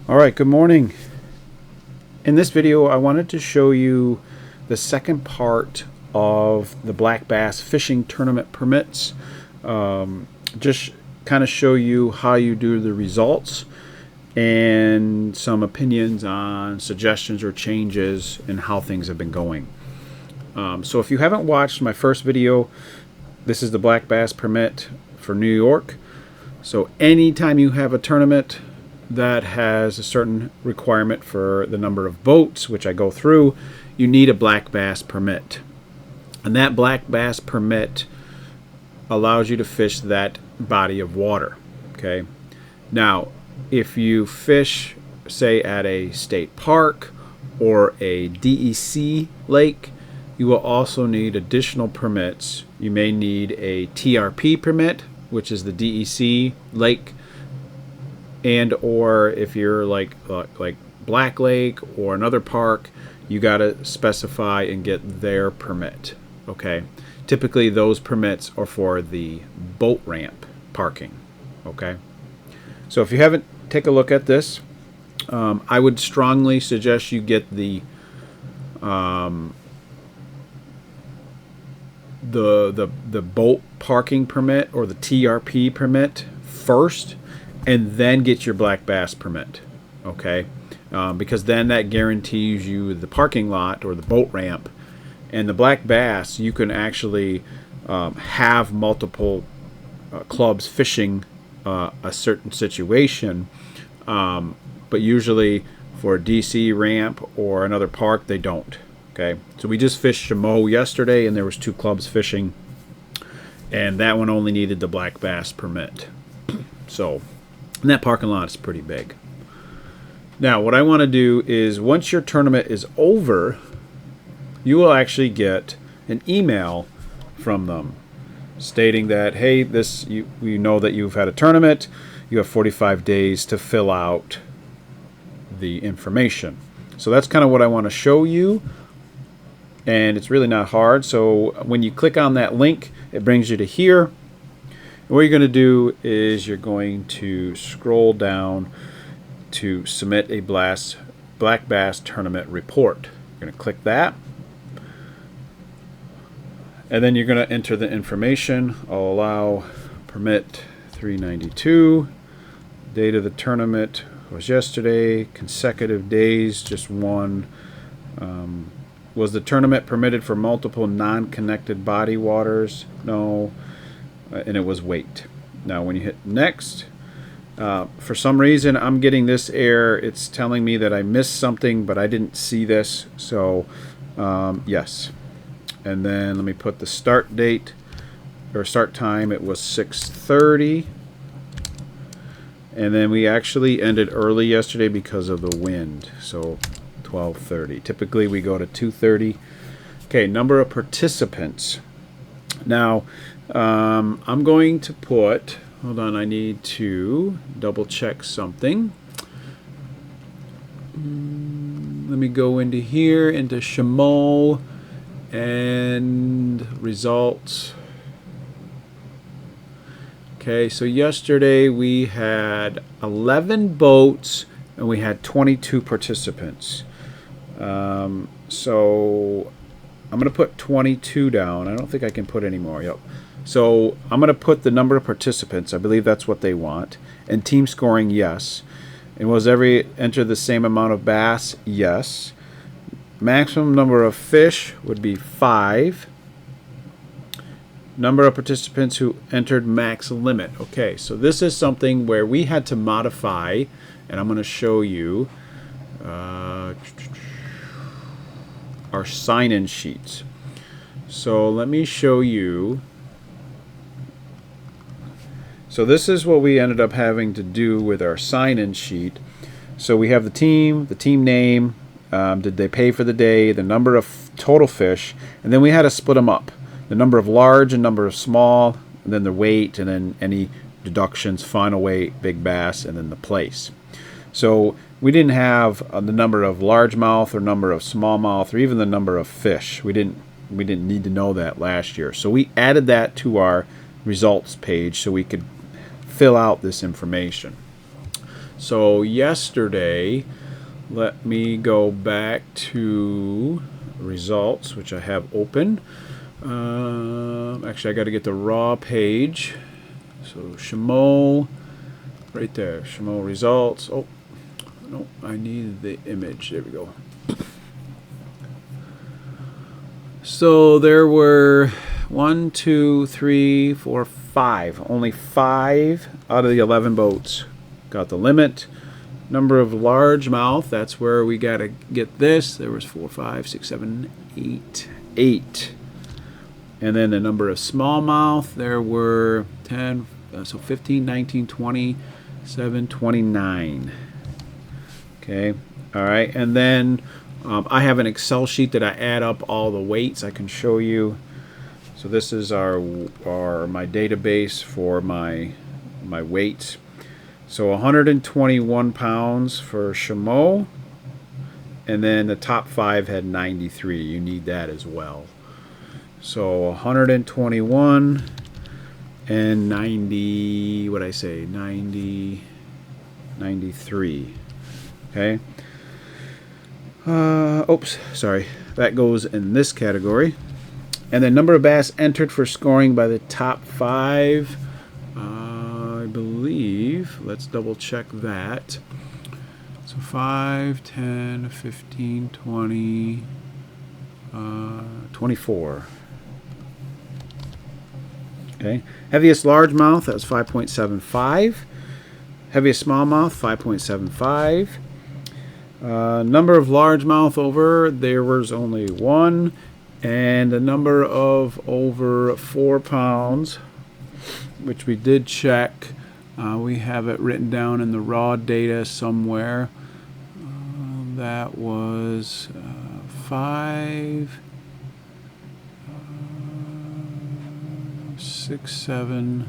Alright, good morning. In this video I wanted to show you the second part of the black bass fishing tournament permits. Just kind of show you how you do the results and some opinions on suggestions or changes in how things have been going. So if you haven't watched my first video, this is the black bass permit for New York. So anytime you have a tournament that has a certain requirement for the number of boats, which I go through, you need a black bass permit. And that black bass permit allows you to fish that body of water. Okay. Now, if you fish, say, at a state park or a DEC lake, you will also need additional permits. You may need a TRP permit, which is the DEC lake, and or if you're like Black Lake or another park, you got to specify and get their permit. Okay, typically those permits are for the boat ramp parking. Okay, so if you haven't, take a look at this. I would strongly suggest you get the boat parking permit or the TRP permit first, and then get your black bass permit. Okay, because then that guarantees you the parking lot or the boat ramp. And the black bass, you can actually have multiple clubs fishing a certain situation, but usually for a DC ramp or another park, they don't. Okay, so we just fished Chameau yesterday, and there was 2 clubs fishing, and that one only needed the black bass permit. So, and that parking lot is pretty big. Now, what I want to do is, once your tournament is over, you will actually get an email from them stating that, hey, we know that you've had a tournament. You have 45 days to fill out the information. So that's kind of what I want to show you. And it's really not hard. So when you click on that link, it brings you to here. And what you're going to do is you're going to scroll down to submit a black bass tournament report. You're going to click that. And then you're going to enter the information. I'll allow permit 392. Date of the tournament was yesterday. Consecutive days, just one. Was the tournament permitted for multiple non-connected body waters? No. And it was weight. Now when you hit next, for some reason I'm getting this error. It's telling me that I missed something, but I didn't see this. So yes. And then let me put the start date or start time. It was 6:30. And then we actually ended early yesterday because of the wind. So 12:30. Typically we go to 2:30. Okay, number of participants. Now I'm going to put, hold on, I need to double check something. Let me go into here, into Chameau and results. Okay, so yesterday we had 11 boats and we had 22 participants. So I'm going to put 22 down. I don't think I can put any more. Yep. So I'm going to put the number of participants. I believe that's what they want. And team scoring, yes. And was every enter the same amount of bass? Yes. Maximum number of fish would be 5. Number of participants who entered max limit. Okay, so this is something where we had to modify, and I'm going to show you our sign-in sheets. So let me show you. So this is what we ended up having to do with our sign-in sheet. So we have the team name, did they pay for the day, the number of total fish, and then we had to split them up. The number of large and number of small, and then the weight, and then any deductions, final weight, big bass, and then the place. So we didn't have the number of largemouth or number of smallmouth or even the number of fish. We didn't need to know that last year. So we added that to our results page so we could fill out this information. So yesterday, let me go back to results, which I have open. Actually, I got to get the raw page. So Shimo, right there, Shimo results. Oh, no, I need the image. There we go. So there were 1, 2, 3, 4, 5. Only 5 out of the 11 boats got the limit. Number of largemouth, that's where we got to get this. There was 4, 5, 6, 7, 8. 8. And then the number of smallmouth, there were 10, so 15, 19, 20, 7, 29. Okay, all right. And then I have an Excel sheet that I add up all the weights. I can show you. So this is my database for my weights. So 121 pounds for Shimo, and then the top 5 had 93. You need that as well. So 121 and 90, what'd I say? 93. Okay. Oops, sorry. That goes in this category. And then number of bass entered for scoring by the top 5. I believe, let's double check that. So 5, 10, 15, 20, 24. Okay. Heaviest largemouth, that was 5.75. Heaviest smallmouth, 5.75. Number of largemouth over, there was only 1. And the number of over 4 pounds, which we did check. We have it written down in the raw data somewhere. That was 5, 6, 7,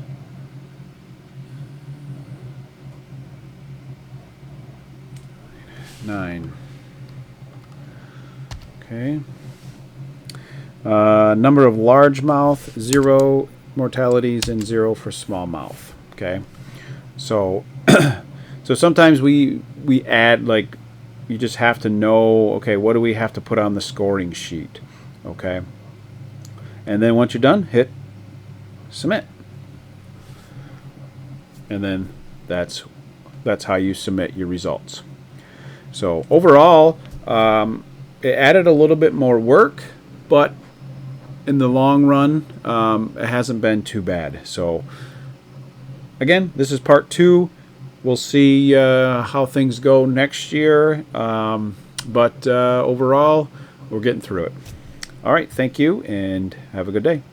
9. Okay. Number of largemouth, 0 mortalities and 0 for smallmouth. Okay. So so sometimes we add, like, you just have to know, okay, what do we have to put on the scoring sheet? Okay. And then once you're done, hit submit. And then that's how you submit your results. So overall, it added a little bit more work, but in the long run, it hasn't been too bad. So again, this is part 2. We'll see how things go next year. But overall, we're getting through it. All right, thank you, and have a good day.